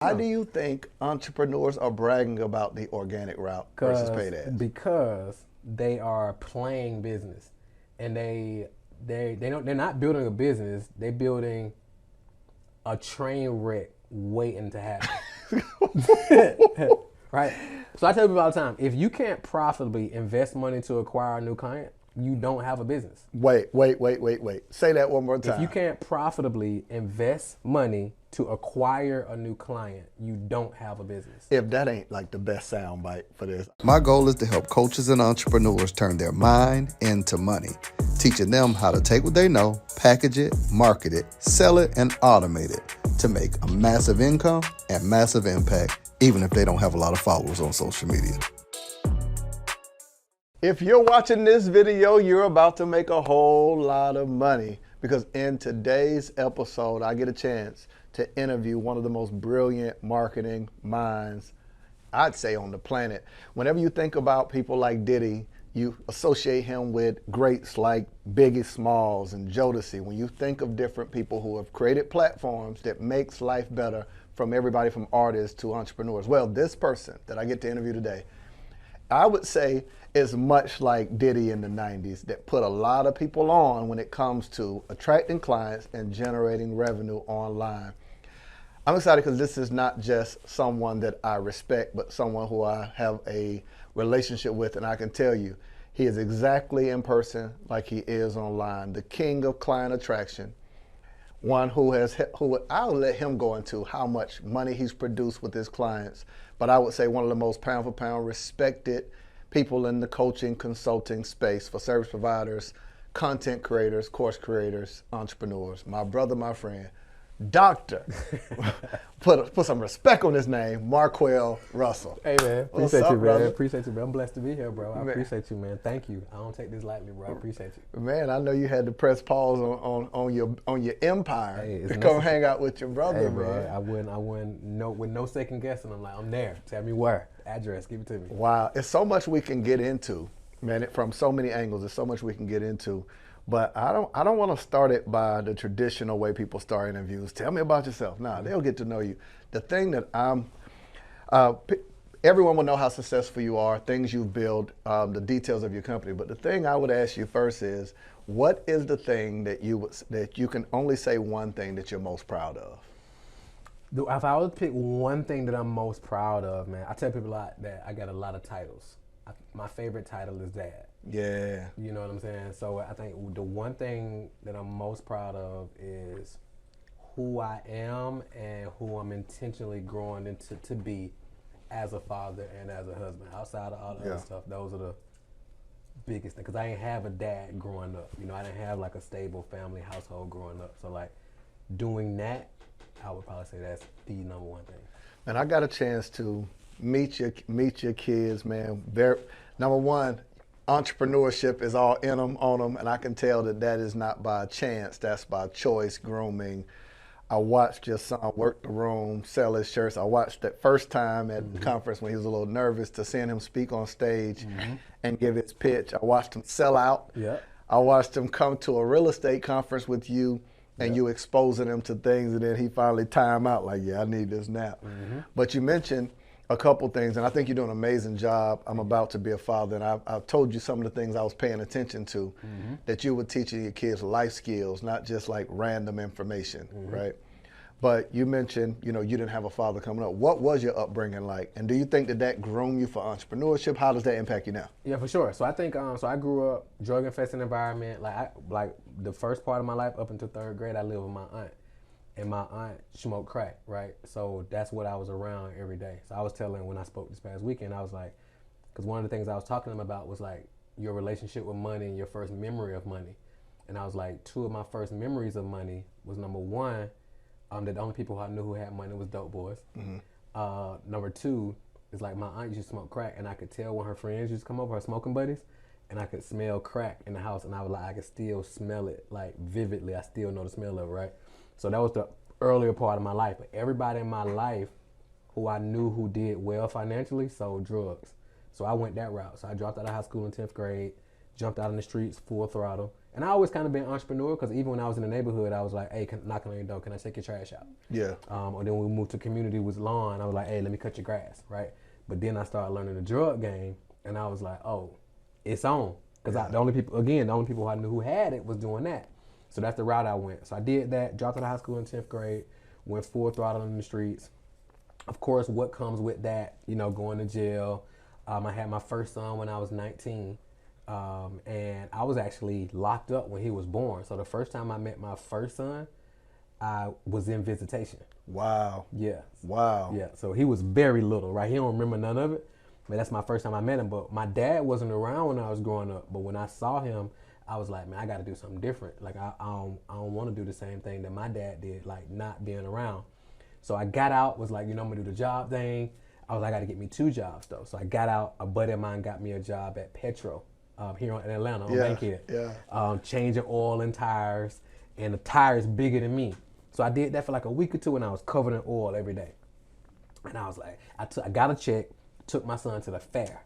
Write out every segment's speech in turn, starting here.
Why do you think entrepreneurs are bragging about the organic route versus paid ads? Because they are playing business, and they're not building a business. They're building a train wreck waiting to happen. Right? So I tell people all the time, if you can't profitably invest money to acquire a new client, you don't have a business. Wait. Say that one more time. If you can't profitably invest money to acquire a new client, you don't have a business. If that ain't like the best soundbite for this. My goal is to help coaches and entrepreneurs turn their mind into money, teaching them how to take what they know, package it, market it, sell it, and automate it to make a massive income and massive impact, even if they don't have a lot of followers on social media. If you're watching this video, you're about to make a whole lot of money, because in today's episode, I get a chance to interview one of the most brilliant marketing minds, I'd say, on the planet. Whenever you think about people like Diddy, you associate him with greats like Biggie Smalls and Jodeci. When you think of different people who have created platforms that makes life better, from everybody from artists to entrepreneurs. Well, this person that I get to interview today, I would say, is much like Diddy in the 90s, that put a lot of people on when it comes to attracting clients and generating revenue online. I'm excited because this is not just someone that I respect, but someone who I have a relationship with, and I can tell you, he is exactly in person like he is online. The king of client attraction, one who I'll let him go into how much money he's produced with his clients, but I would say one of the most pound for pound respected people in the coaching, consulting space for service providers, content creators, course creators, entrepreneurs. My brother, my friend, Doctor, put some respect on his name, Marquel Russell. Hey man, appreciate you, man. Brother? Appreciate you, man. I'm blessed to be here, bro. I appreciate you, man. Thank you. I don't take this lightly, bro. I appreciate you. Man, I know you had to press pause on your empire to come hang out with your brother, Hey, man. bro, I wouldn't with no second guessing. I'm like, I'm there. Tell me where. Address, give it to me. Wow, it's so much we can get into, man. From so many angles, there's so much we can get into. But I don't want to start it by the traditional way people start interviews. Tell me about yourself. Nah, they'll get to know you. The thing that everyone will know how successful you are, things you've built, the details of your company. But the thing I would ask you first is, what is the thing that you can only say one thing that you're most proud of? If I was to pick one thing that I'm most proud of, man, I tell people a lot that I got a lot of titles. My favorite title is Dad. Yeah. You know what I'm saying? So I think the one thing that I'm most proud of is who I am and who I'm intentionally growing into to be as a father and as a husband. Outside of all the other stuff, those are the biggest things. Because I didn't have a dad growing up. You know, I didn't have like a stable family household growing up. So like doing that, I would probably say that's the number one thing. And I got a chance to meet your kids, man. Number one, entrepreneurship is all in them, on them, and I can tell that is not by chance, that's by choice, grooming. I watched your son work the room, sell his shirts. I watched that first time at the conference when he was a little nervous, to seeing him speak on stage and give his pitch. I watched him sell out. Yeah. I watched him come to a real estate conference with you, and you exposing him to things, and then he finally time out like, yeah, I need this now. But you mentioned a couple things, and I think you're doing an amazing job. I'm about to be a father, and I've told you some of the things I was paying attention to, that you were teaching your kids life skills, not just like random information, right? But you mentioned, you didn't have a father coming up. What was your upbringing like? And do you think that groomed you for entrepreneurship? How does that impact you now? Yeah, for sure. So I think, so I grew up drug-infested environment. Like the first part of my life up until third grade, I lived with my aunt. And my aunt smoked crack, right? So that's what I was around every day. So I was telling, when I spoke this past weekend, I was like, because one of the things I was talking to them about was like your relationship with money and your first memory of money. And I was like, two of my first memories of money was, number one, that the only people I knew who had money was dope boys. Number two is like my aunt used to smoke crack, and I could tell when her friends used to come over, her smoking buddies, and I could smell crack in the house, and I could still smell it like vividly. I still know the smell of it, right? So that was the earlier part of my life. But everybody in my life who I knew who did well financially sold drugs. So I went that route. So I dropped out of high school in 10th grade, jumped out in the streets full throttle, And I always kind of been an entrepreneur because even when I was in the neighborhood, I was like, hey, knocking on your door, can I take your trash out? Yeah. Or then when we moved to community with lawn, I was like, hey, let me cut your grass, right? But then I started learning the drug game, and I was like, oh, it's on. Because the only people who I knew who had it was doing that. So that's the route I went. So I did that, dropped out of high school in 10th grade, went full throttle in the streets. Of course, what comes with that, going to jail. I had my first son when I was 19. And I was actually locked up when he was born. So the first time I met my first son, I was in visitation. Wow. Yeah. Wow. Yeah. So he was very little, right? He don't remember none of it. But that's my first time I met him. But my dad wasn't around when I was growing up. But when I saw him, I was like, man, I got to do something different. Like, I don't want to do the same thing that my dad did, like not being around. So I got out, was like, I'm going to do the job thing. I was like, I got to get me 2 jobs, though. So I got out. A buddy of mine got me a job at Petro here in Atlanta on Bankhead. Yeah. Changing oil and tires. And the tires bigger than me. So I did that for like a week or 2, and I was covered in oil every day. And I was like, I got a check, took my son to the fair.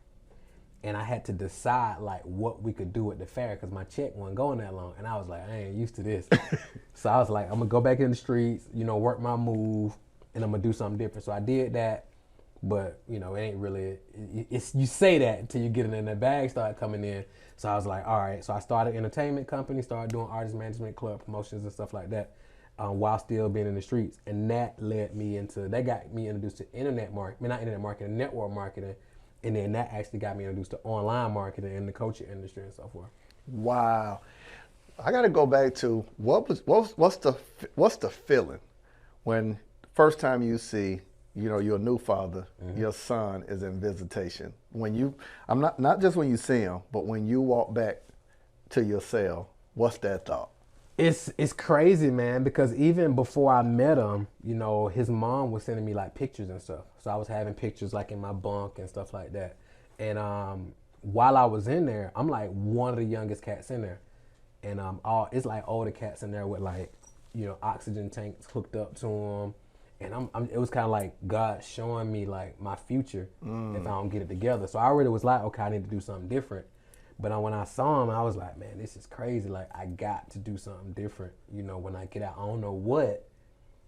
And I had to decide like what we could do at the fair because my check wasn't going that long. And I was like, I ain't used to this. So I was like, I'm gonna go back in the streets, work my move, and I'm gonna do something different. So I did that, but it ain't really, you say that until you get it in the bag start coming in. So I was like, all right. So I started an entertainment company, started doing artist management, club promotions and stuff like that while still being in the streets. And that got me introduced to network marketing. And then that actually got me introduced to online marketing and the coaching industry and so forth. Wow. I got to go back to what's the feeling when first time you see, your new father, your son is in visitation. When I'm not just when you see him, but when you walk back to your cell, what's that thought? It's crazy, man, because even before I met him, his mom was sending me like pictures and stuff. So I was having pictures like in my bunk and stuff like that. And while I was in there, I'm like one of the youngest cats in there. And it's like older cats in there with like, oxygen tanks hooked up to them. And it was kind of like God showing me like my future if I don't get it together. So I already was like, okay, I need to do something different. But when I saw him, I was like, man, this is crazy. Like, I got to do something different, when I get out. I don't know what,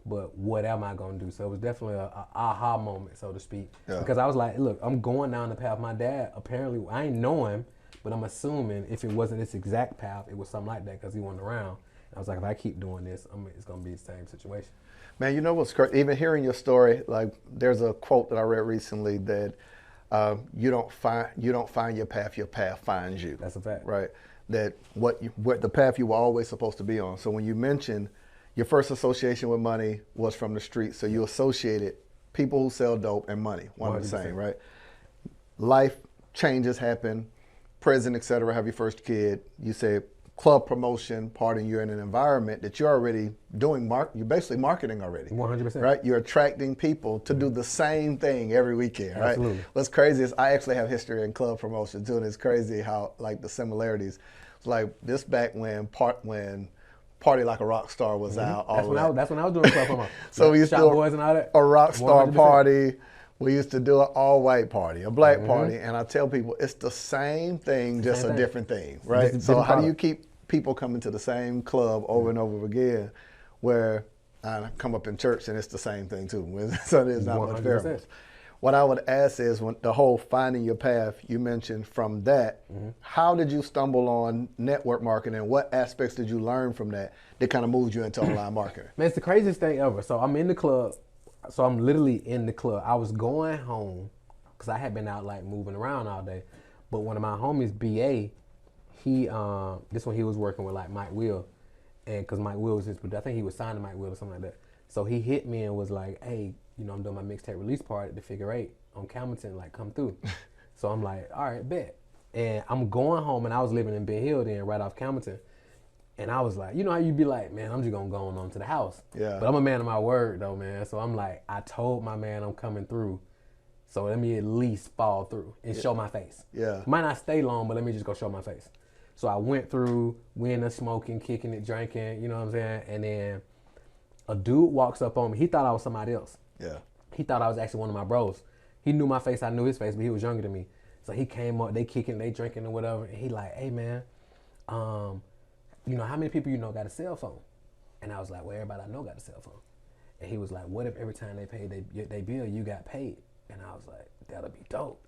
but what am I going to do? So it was definitely a aha moment, so to speak. Yeah. Because I was like, look, I'm going down the path. My dad, apparently, I ain't know him, but I'm assuming if it wasn't this exact path, it was something like that because he wasn't around. And I was like, if I keep doing this, it's going to be the same situation. Man, you know what's crazy? Even hearing your story, like, there's a quote that I read recently that, you don't find your path finds you. That's a fact. Right. That what the path you were always supposed to be on. So when you mentioned your first association with money was from the streets, so you associated people who sell dope and money, one and the same, right? Life changes happen, prison, etc. Have your first kid. You say club promotion, partying. You're in an environment that you're already doing. You're basically marketing already. 100%. Right. You're attracting people to do the same thing every weekend. Right. Absolutely. What's crazy is I actually have history in club promotion too, and it's crazy how like the similarities. It's like this back when Party Like a Rock Star was out. That's when I was doing club promotion. So we used to do Boys and all that. A rock star 100%. party. We used to do an all-white party, a black party, and I tell people it's the same thing, just a different thing, right? So how do you keep people coming to the same club over and over again, where I come up in church and it's the same thing too? So there's not much variance. What I would ask is, when the whole finding your path you mentioned from that, how did you stumble on network marketing? What aspects did you learn from that kind of moved you into online marketing? Man, it's the craziest thing ever. So I'm in the club. So I'm literally in the club. I was going home because I had been out like moving around all day. But one of my homies, BA, this one he was working with like Mike Will, and because Mike Will was his producer, I think he was signed to Mike Will or something like that. So he hit me and was like, hey, I'm doing my mixtape release party at the Figure 8 on Camilton, like come through. So I'm like, all right, bet. And I'm going home, and I was living in Ben Hill then, right off Camilton. And I was like, you know how you be like, man, I'm just gonna go on to the house. Yeah. But I'm a man of my word though, man. So I'm like, I told my man I'm coming through. So let me at least fall through and show my face. Yeah. Might not stay long, but let me just go show my face. So I went through, we in there smoking, kicking it, drinking, you know what I'm saying? And then a dude walks up on me. He thought I was somebody else. Yeah. He thought I was actually one of my bros. He knew my face, I knew his face, but he was younger than me. So he came up, they kicking, they drinking or whatever, and he like, hey man, you know, how many people you know got a cell phone? And I was like, well, everybody I know got a cell phone. And he was like, what if every time they pay they bill, you got paid? And I was like, that'll be dope.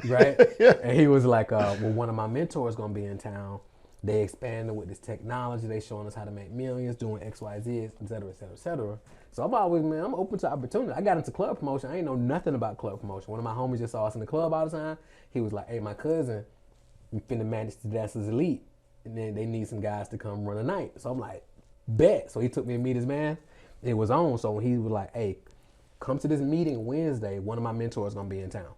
Right? Yeah. And he was like, well, one of my mentors going to be in town. They expanding with this technology. They showing us how to make millions, doing X, Y, Z, et cetera, et cetera, et cetera. So I'm always, man, I'm open to opportunity. I got into club promotion. I ain't know nothing about club promotion. One of my homies just saw us in the club all the time. He was like, hey, my cousin, we finna manage the Dancers Elite. And then they need some guys to come run a night. So I'm like, bet. So he took me to meet his man. It was on. So he was like, hey, come to this meeting Wednesday. One of my mentors gonna be in town.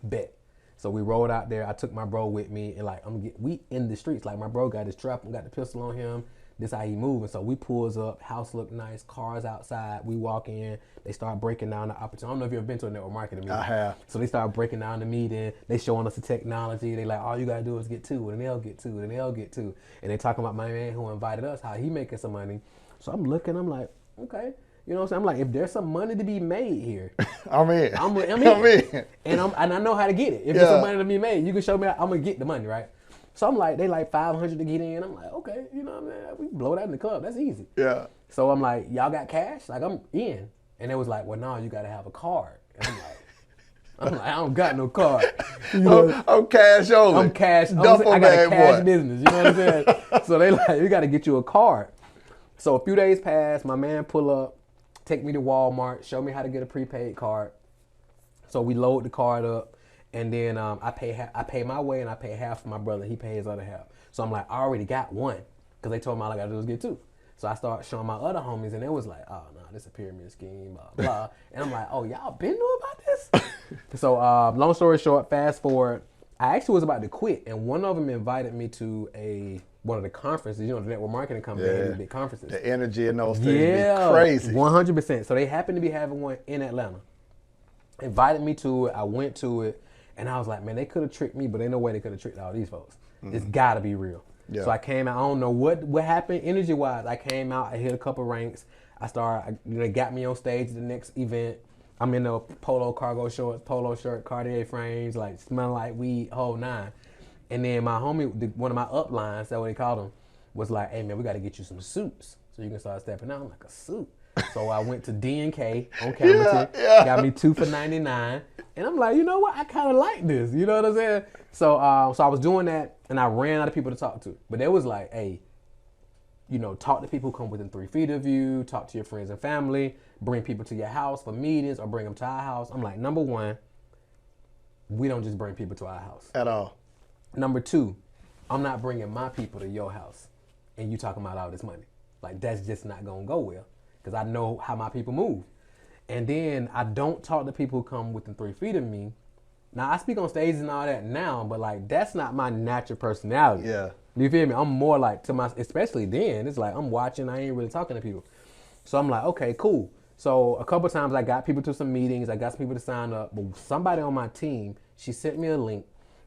Bet. So we rolled out there. I took my bro with me, and like we in the streets. Like my bro got his trap and got the pistol on him. This how he moving. So we pulls up, house look nice, cars outside. We walk in. They start breaking down the opportunity. I don't know if you've ever been to a network marketing meeting. I have. So they start breaking down the meeting. They showing us the technology. They like, all you gotta do is get two, and they'll get two, and they'll get two. And they talking about my man who invited us, how he making some money. So I'm looking. I'm like, okay. You know what I'm saying? I'm like, if there's some money to be made here, I'm in. I'm in. And I know how to get it. If there's some money to be made, you can show me. I'm gonna get the money, right? So I'm like, they like 500 to get in. I'm like, okay, you know what I mean? We blow that in the club. That's easy. Yeah. So I'm like, y'all got cash? Like I'm in. And it was like, well, no, you gotta have a card. And I'm like, I don't got no card. You know? I'm cash only. I'm cash. Duffel I got a bag cash boy. business. You know what I'm saying? So they like, we gotta get you a card. So a few days pass. My man pull up. Take me to Walmart, show me how to get a prepaid card. So we load the card up, and then I pay my way, and I pay half for my brother. He pays his other half. So I'm like, I already got one, because they told me all I got to do is get two. So I start showing my other homies, and it was like, oh no, this is a pyramid scheme, blah blah. And I'm like, oh, y'all been knew about this? So long story short, fast forward, I actually was about to quit, and one of them invited me to one of the conferences. You know, the network marketing company, they have big conferences. The energy in those things be crazy. 100%. So they happened to be having one in Atlanta. Invited me to it. I went to it, and I was like, man, they could have tricked me, but ain't no way they could have tricked all these folks. It's got to be real. Yeah. So I came out. I don't know what happened energy-wise. I came out. I hit a couple ranks. They got me on stage at the next event. I'm in the polo cargo shorts, polo shirt, Cartier frames, like smelling like weed, whole nine. And then my homie, one of my uplines, that's what they called him, was like, hey man, we got to get you some suits so you can start stepping out. I'm like, a suit? So I went to D&K on Campbellton, got me 2 for $99. And I'm like, you know what? I kind of like this. You know what I'm saying? So I was doing that, and I ran out of people to talk to. But they was like, hey, you know, talk to people who come within 3 feet of you, talk to your friends and family, bring people to your house for meetings or bring them to our house. I'm like, number one, we don't just bring people to our house. At all. Number two, I'm not bringing my people to your house and you talking about all this money. Like, that's just not going to go well, because I know how my people move. And then I don't talk to people who come within 3 feet of me. Now, I speak on stages and all that now, but like, that's not my natural personality. Yeah. You feel me? I'm more like especially then, it's like I'm watching, I ain't really talking to people. So I'm like, okay, cool. So a couple times I got people to some meetings, I got some people to sign up, but somebody on my team, she sent me a link.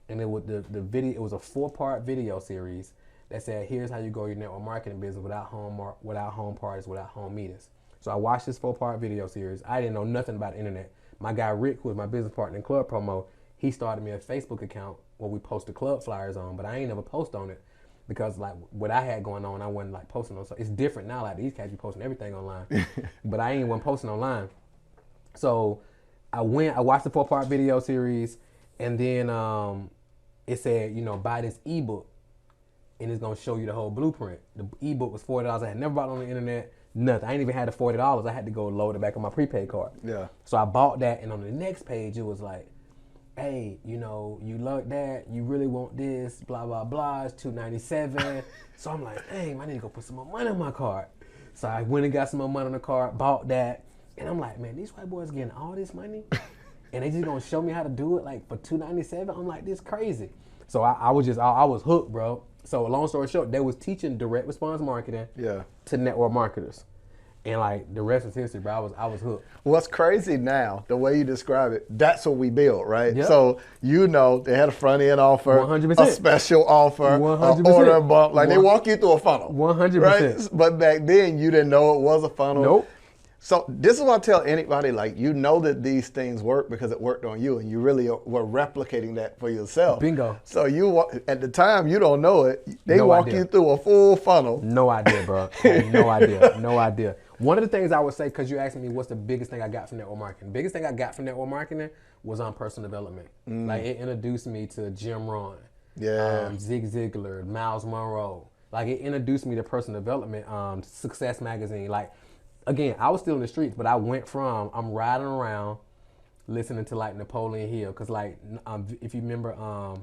And it was the video. It was a 4-part video series that said, "Here's how you grow your network marketing business without home parties, without home meetings." So I watched this 4-part video series. I didn't know nothing about the internet. My guy Rick, who was my business partner in Club Promo, he started me a Facebook account where we posted club flyers on, but I ain't never post on it because like what I had going on, I wasn't like posting on. So it's different now. Like these cats be posting everything online, but I ain't one posting online. So I watched the 4-part video series, and then it said, you know, buy this ebook, and it's gonna show you the whole blueprint. The ebook was $40. I had never bought it on the internet, nothing. I ain't even had the $40. I had to go load it back on my prepaid card. Yeah. So I bought that, and on the next page it was like, hey, you know, you like that, you really want this, blah blah blah. It's $297. So I'm like, dang, I need to go put some more money on my card. So I went and got some more money on the card, bought that, and I'm like, man, these white boys getting all this money. And they just gonna show me how to do it like for $297. I'm like, this crazy. So I was hooked, bro. So long story short, they was teaching direct response marketing to network marketers. And like the rest is history, bro. I was hooked. What's crazy now, the way you describe it, that's what we built, right? Yep. So you know they had a front end offer, 100%. a special offer, 100%. an order bump. Like they walk you through a funnel. 100%. Right? But back then you didn't know it was a funnel. Nope. So this is what I tell anybody, like, you know that these things work because it worked on you, and you really were replicating that for yourself. Bingo. So at the time, you don't know it. They No walk idea. you through a full funnel. No idea, bro. I had no idea. No idea. One of the things I would say, because you asked me what's the biggest thing I got from network marketing. Biggest thing I got from network marketing was on personal development. Like, it introduced me to Jim Rohn, Zig Ziglar, Miles Monroe. Like, it introduced me to personal development, Success Magazine. Like, again, I was still in the streets, but I went from, I'm riding around listening to, like, Napoleon Hill. Because, like, if you remember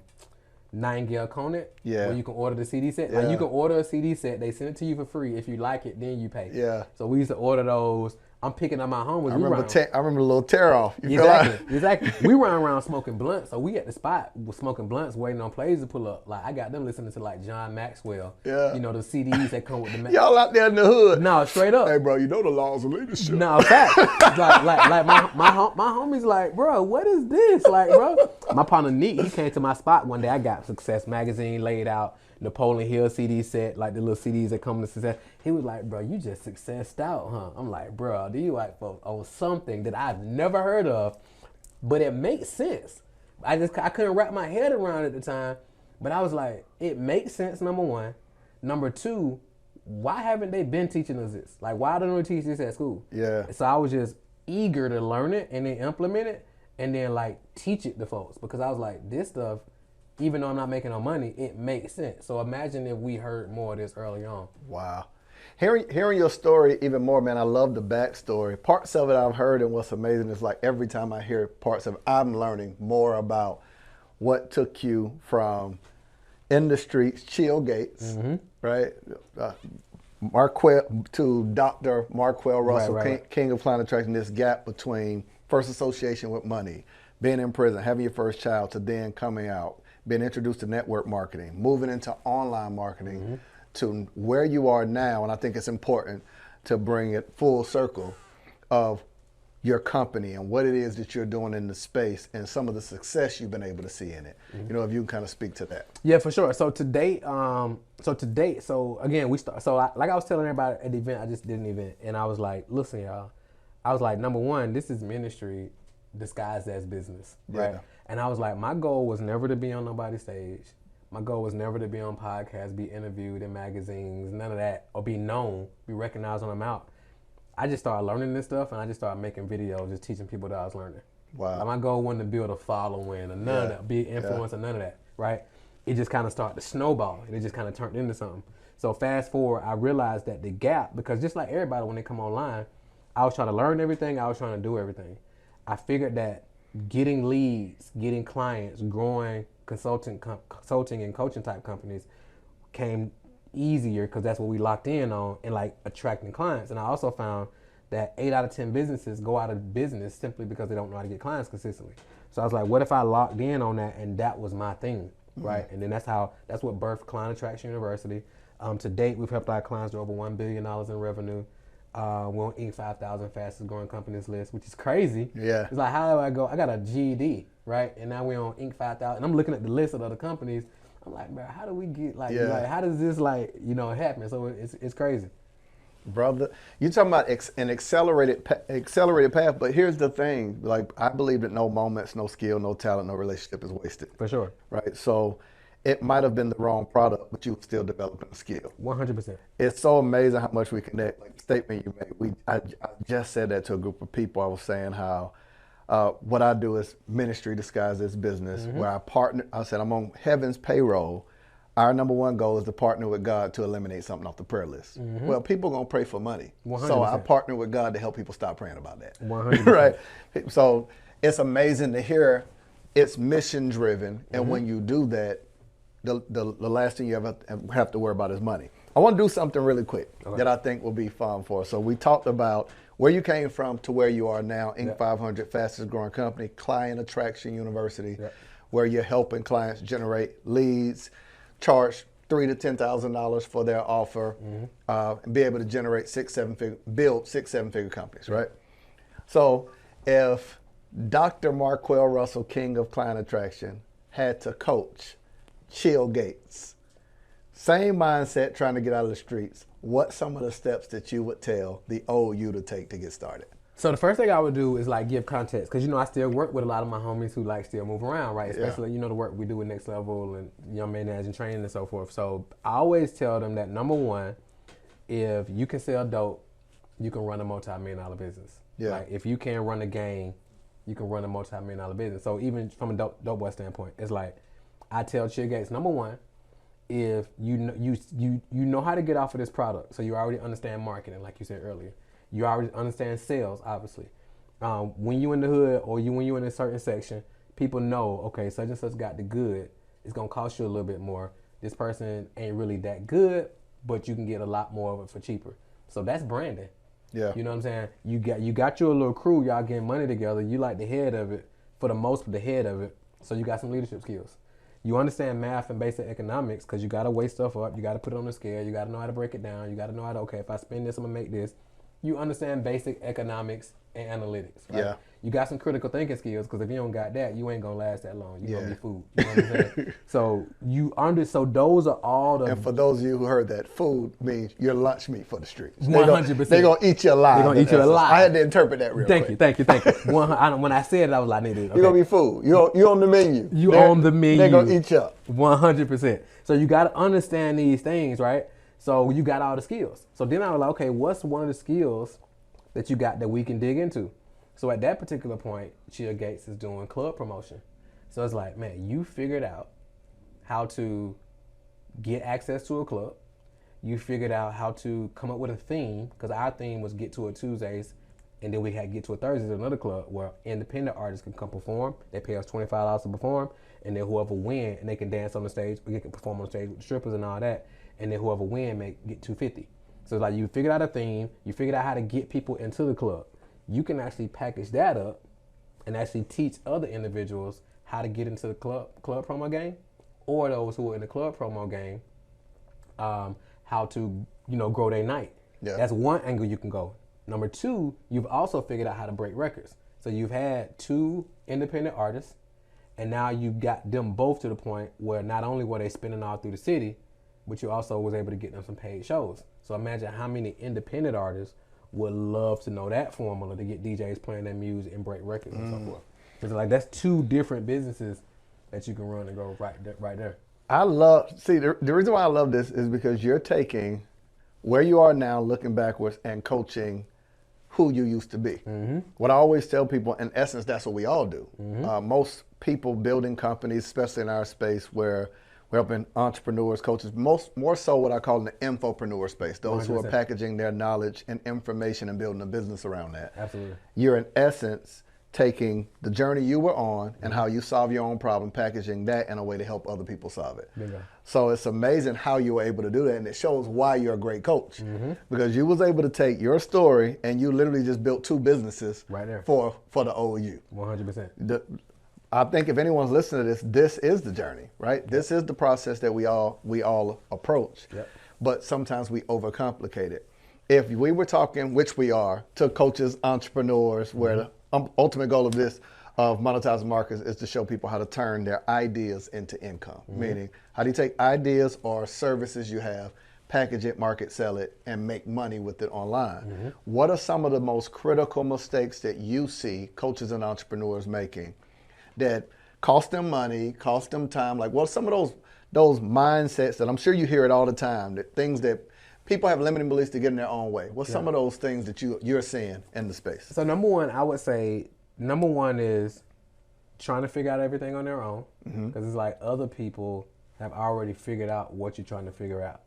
Nightingale Conant, where you can order the CD set. Like, you can order a CD set. They send it to you for free. If you like it, then you pay. Yeah. So we used to order those. I'm picking up my homies. I remember the little tear off. Exactly. We run around smoking blunts. So we at the spot with smoking blunts, waiting on plays to pull up. Like, I got them listening to, like, John Maxwell. Yeah. You know, the CDs that come with the Y'all out there in the hood. No, straight up. Hey, bro, you know the laws of leadership. No, fact. like my homies like, bro, what is this? Like, bro, my partner Neat, he came to my spot one day. I got Success Magazine laid out, Napoleon Hill CD set, like the little CDs that come to Success. He was like, bro, you just successed out, huh? I'm like, bro, do you like on something that I've never heard of, but it makes sense. I couldn't wrap my head around it at the time, but I was like, it makes sense, number one. Number two, why haven't they been teaching us this? Like, why don't we teach this at school? Yeah. So I was just eager to learn it and then implement it and then, like, teach it to folks, because I was like, this stuff, even though I'm not making no money, it makes sense. So imagine if we heard more of this early on. Wow. Hearing your story even more, man, I love the backstory. Parts of it I've heard, and what's amazing is, like, every time I hear parts of it, I'm learning more about what took you from in the streets, Chill Gates, right? Marquel to Dr. Marquel Russell, Right. King of Client Attraction, this gap between first association with money, being in prison, having your first child, to then coming out, being introduced to network marketing, moving into online marketing, to where you are now. And I think it's important to bring it full circle of your company and what it is that you're doing in the space and some of the success you've been able to see in it. You know, if you can kind of speak to that. Yeah, for sure. So to date, so again, like I was telling everybody at the event, I just did an event, and I was like, listen, y'all, I was like, number one, this is ministry disguised as business, right? Yeah. And I was like, my goal was never to be on nobody's stage. My goal was never to be on podcasts, be interviewed in magazines, none of that, or be known, be recognized when I'm out. I just started learning this stuff, and I just started making videos, just teaching people that I was learning. Wow. Like, my goal wasn't to build a following or none of that, be an influencer, none of that, right? It just kind of started to snowball, and it just kind of turned into something. So fast forward, I realized that the gap, because just like everybody when they come online, I was trying to learn everything, I was trying to do everything. I figured that getting leads, getting clients, growing consulting and coaching type companies came easier, because that's what we locked in on, and like attracting clients. And I also found that 8 out of 10 businesses go out of business simply because they don't know how to get clients consistently. So I was like, what if I locked in on that and that was my thing, right? And then that's what birthed Client Attraction University. To date, we've helped our clients to over $1 billion in revenue. We're on Inc. 5,000 fastest growing companies list, which is crazy. Yeah. It's like, how do I go? I got a GED, right? And now we're on Inc. 5,000. And I'm looking at the list of other companies. I'm like, bro, how do we get like how does this happen? So it's crazy. Brother, you're talking about an accelerated path, but here's the thing. Like, I believe that no moments, no skill, no talent, no relationship is wasted. For sure. Right? So it might have been the wrong product, but you were still developing a skill. 100%. It's so amazing how much we connect. Like the statement you made, I just said that to a group of people. I was saying how what I do is ministry disguised as business, where I partner. I said, I'm on heaven's payroll. Our number one goal is to partner with God to eliminate something off the prayer list. Well, people are going to pray for money. 100%. So I partner with God to help people stop praying about that. 100%. Right? So it's amazing to hear it's mission driven. And when you do that, the last thing you ever have to worry about is money. I want to do something really quick that I think will be fun for us. So we talked about where you came from to where you are now, Inc. 500, fastest growing company, Client Attraction University, where you're helping clients generate leads, charge $3,000 to $10,000 for their offer, and be able to generate build 6-7 figure companies, right? So if Dr. Marquel Russell, King of Client Attraction, had to coach Chill Gates, same mindset, trying to get out of the streets, what's some of the steps that you would tell the old you to take to get started? So the first thing I would do is like give context, because I still work with a lot of my homies who like still move around, right? Especially the work we do with Next Level and Young Managing Training and so forth. So I always tell them that number one, if you can sell dope, you can run a multi-million-dollar business. Yeah. Like if you can run a gang, you can run a multi-million-dollar business. So even from a dope boy standpoint, it's like I tell Chill Gates, number one, if you know how to get off of this product, so you already understand marketing, like you said earlier. You already understand sales, obviously. When you in the hood or when you in a certain section, people know, okay, such and such got the good. It's gonna cost you a little bit more. This person ain't really that good, but you can get a lot more of it for cheaper. So that's branding. Yeah. You know what I'm saying? You got your little crew, y'all getting money together. You like the head of it, for the most the head of it. So you got some leadership skills. You understand math and basic economics because you gotta weigh stuff up. You gotta put it on the scale. You gotta know how to break it down. You gotta know how to, okay, if I spend this, I'm gonna make this. You understand basic economics and analytics, right? Yeah. You got some critical thinking skills, because if you don't got that, you ain't gonna last that long. You're gonna be food. You know what I'm saying? So those are all the... And for those of you who heard that, food means your lunch meat for the streets. 100%. They're going to eat you alive. They're going to eat you alive. I had to interpret that real quick. Thank you. When I said it, I was like, nigga, okay. You're going to be food. You on the menu. You on the menu. They're going to eat you up. 100%. So you got to understand these things, right? So you got all the skills. So then I was like, okay, what's one of the skills that you got that we can dig into? So at that particular point, Chill Gates is doing club promotion. So it's like, man, you figured out how to get access to a club. You figured out how to come up with a theme, because our theme was Get to It Tuesdays, and then we had Get to It Thursdays at another club where independent artists can come perform. They pay us $25 to perform, and then whoever win, and they can dance on the stage, we can perform on stage with the strippers and all that, and then whoever win get $250. So it's like you figured out a theme, you figured out how to get people into the club. You can actually package that up and actually teach other individuals how to get into the club promo game, or those who are in the club promo game, how to grow their night. Yeah. That's one angle you can go. Number two, you've also figured out how to break records. So you've had two independent artists, and now you've got them both to the point where not only were they spinning all through the city, but you also was able to get them some paid shows. So imagine how many independent artists would love to know that formula to get DJs playing their music and break records and so forth. It's like that's two different businesses that you can run and go right there. The reason why I love this is because you're taking where you are now, looking backwards, and coaching who you used to be. Mm-hmm. What I always tell people, in essence, that's what we all do. Mm-hmm. Most people building companies, especially in our space where we're helping entrepreneurs, coaches, more so what I call the infopreneur space, those 100%. Who are packaging their knowledge and information and building a business around that. Absolutely. You're in essence taking the journey you were on and how you solve your own problem, packaging that in a way to help other people solve it. Bingo. So it's amazing how you were able to do that, and it shows why you're a great coach. Mm-hmm. Because you was able to take your story and you literally just built two businesses right there for the old you. 100%. I think if anyone's listening to this is the journey, right? Yep. This is the process that we all approach. Yep. But sometimes we overcomplicate it. If we were talking, which we are, to coaches, entrepreneurs, where the ultimate goal of monetizing markets is to show people how to turn their ideas into income. Mm-hmm. Meaning, how do you take ideas or services you have, package it, market, sell it, and make money with it online? Mm-hmm. What are some of the most critical mistakes that you see coaches and entrepreneurs making that cost them money, cost them time? Like, what are some of those mindsets that I'm sure you hear it all the time, that things that people have limiting beliefs to get in their own way? What's some of those things that you're seeing in the space? So number one, I would say, is trying to figure out everything on their own, because it's like other people have already figured out what you're trying to figure out.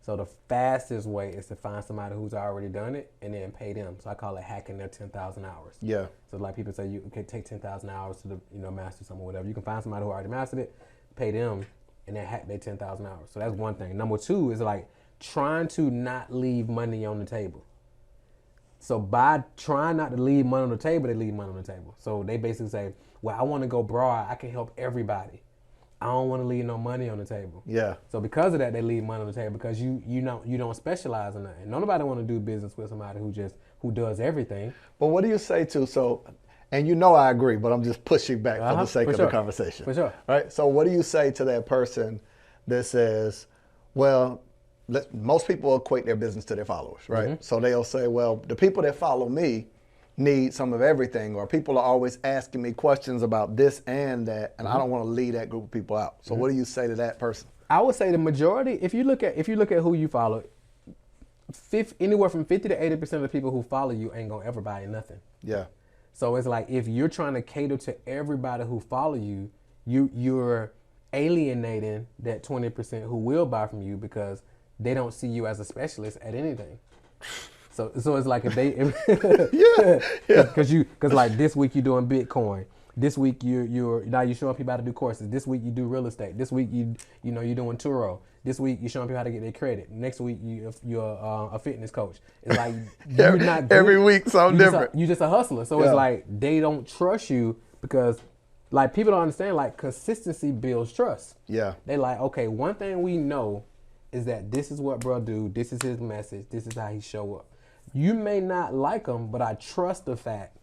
So the fastest way is to find somebody who's already done it and then pay them. So I call it hacking their 10,000 hours. Yeah. So like people say, you can take 10,000 hours to master something or whatever. You can find somebody who already mastered it, pay them, and then hack their 10,000 hours. So that's one thing. Number two is like trying to not leave money on the table. So by trying not to leave money on the table, they leave money on the table. So they basically say, well, I want to go broad. I can help everybody. I don't want to leave no money on the table. Yeah. So because of that, they leave money on the table, because you don't specialize in that. And nobody want to do business with somebody who does everything. But what do you say to, and I agree, but I'm just pushing back for the sake of the conversation. For sure. Right? So what do you say to that person that says, well, most people equate their business to their followers, right? Mm-hmm. So they'll say, well, the people that follow me need some of everything, or people are always asking me questions about this and that, and I don't want to leave that group of people out. So what do you say to that person? I would say the majority, if you look at who you follow, anywhere from 50 to 80% of the people who follow you ain't gonna ever buy you nothing. Yeah. So it's like if you're trying to cater to everybody who follow you, you're alienating that 20% who will buy from you because they don't see you as a specialist at anything. So it's like if because like this week you're doing Bitcoin, this week you're showing people how to do courses, this week you do real estate, this week you're doing Turo, this week you're showing people how to get their credit, next week you're a fitness coach. It's like you're not good. Every week something different. You're just a hustler. So it's like they don't trust you because like people don't understand like consistency builds trust. Yeah. They like, okay, one thing we know is that this is what bro do, this is his message, this is how he show up. You may not like him, but I trust the fact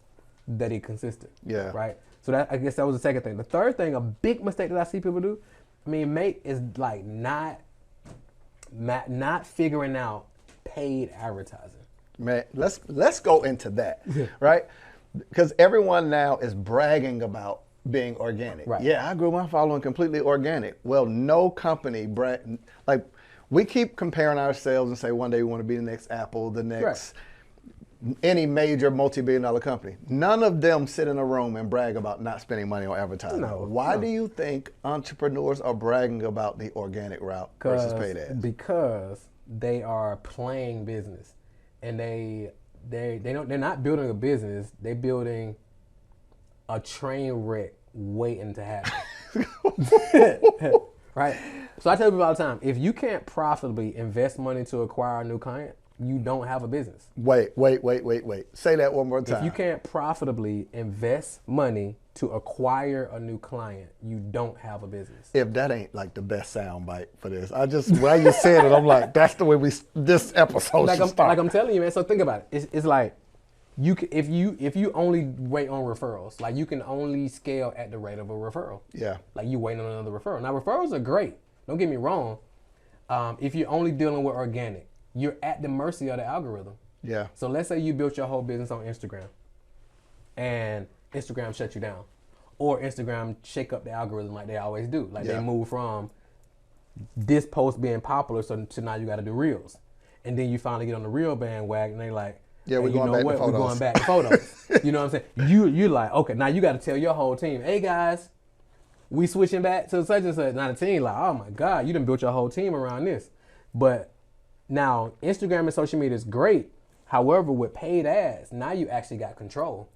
that he's consistent. Yeah. Right? So I guess that was the second thing. The third thing, a big mistake that I see people do, is like not figuring out paid advertising. Man, let's go into that, right? Because everyone now is bragging about being organic. Right. Yeah, I grew my following completely organic. Well, no company like we keep comparing ourselves and say one day we want to be the next Apple, the next any major multi-billion-dollar company. None of them sit in a room and brag about not spending money on advertising. Why do you think entrepreneurs are bragging about the organic route versus paid ads? Because they are playing business, and they're not building a business. They're building a train wreck waiting to happen. Right? So I tell people all the time, if you can't profitably invest money to acquire a new client, you don't have a business. Wait. Say that one more time. If you can't profitably invest money to acquire a new client, you don't have a business. If that ain't like the best sound bite for this, while you said it, I'm like, that's the way this episode should start. Like I'm telling you, man. So think about it. It's like if you only wait on referrals, like you can only scale at the rate of a referral. Yeah. Like you waiting on another referral. Now referrals are great. Don't get me wrong. If you're only dealing with organic, you're at the mercy of the algorithm. Yeah. So let's say you built your whole business on Instagram, and Instagram shut you down, or Instagram shake up the algorithm like they always do. Like they move from this post being popular to now you got to do reels, and then you finally get on the reel bandwagon and they like, yeah, we're going back to photos. You know what I'm saying? You're like, okay, now you got to tell your whole team, hey guys, we switching back to such and such. Now the team like, oh my God, you done built your whole team around this. But now Instagram and social media is great. However, with paid ads, now you actually got control.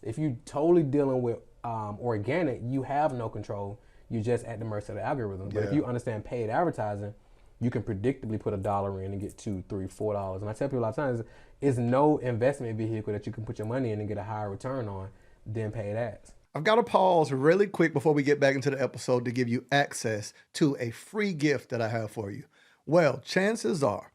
If you totally dealing with organic, you have no control. You're just at the mercy of the algorithm. But if you understand paid advertising, you can predictably put $1 in and get $2, $3, $4. And I tell people a lot of times, it's no investment vehicle that you can put your money in and get a higher return on than paid ads. I've got to pause really quick before we get back into the episode to give you access to a free gift that I have for you. Well, chances are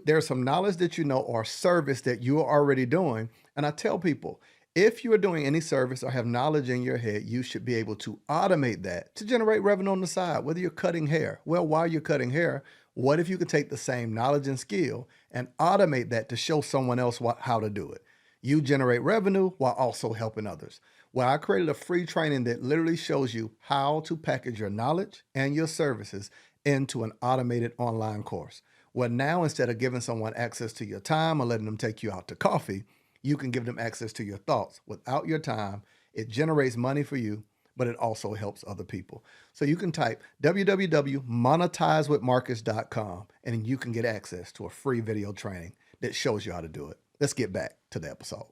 there's some knowledge that you know or service that you are already doing. And I tell people, if you are doing any service or have knowledge in your head, you should be able to automate that to generate revenue on the side, whether you're cutting hair. Well, while you're cutting hair, what if you could take the same knowledge and skill and automate that to show someone else how to do it? You generate revenue while also helping others. Well, I created a free training that literally shows you how to package your knowledge and your services into an automated online course. Well, now instead of giving someone access to your time or letting them take you out to coffee, you can give them access to your thoughts without your time. It generates money for you, but it also helps other people. So you can type www.monetizewithmarcus.com and you can get access to a free video training that shows you how to do it. Let's get back to the episode.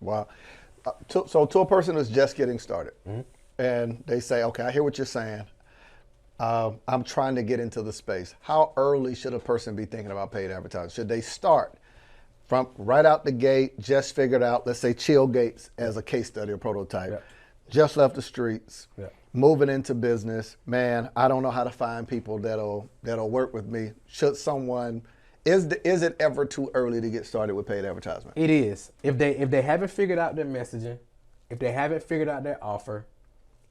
Wow. So to a person who's just getting started, and they say, okay, I hear what you're saying. I'm trying to get into the space. How early should a person be thinking about paid advertising? Should they start from right out the gate, just figured out, let's say Chill Gates as a case study or prototype, just left the streets, moving into business. Man, I don't know how to find people that'll work with me. Should someone, is it ever too early to get started with paid advertisement? It is. If they haven't figured out their messaging, if they haven't figured out their offer,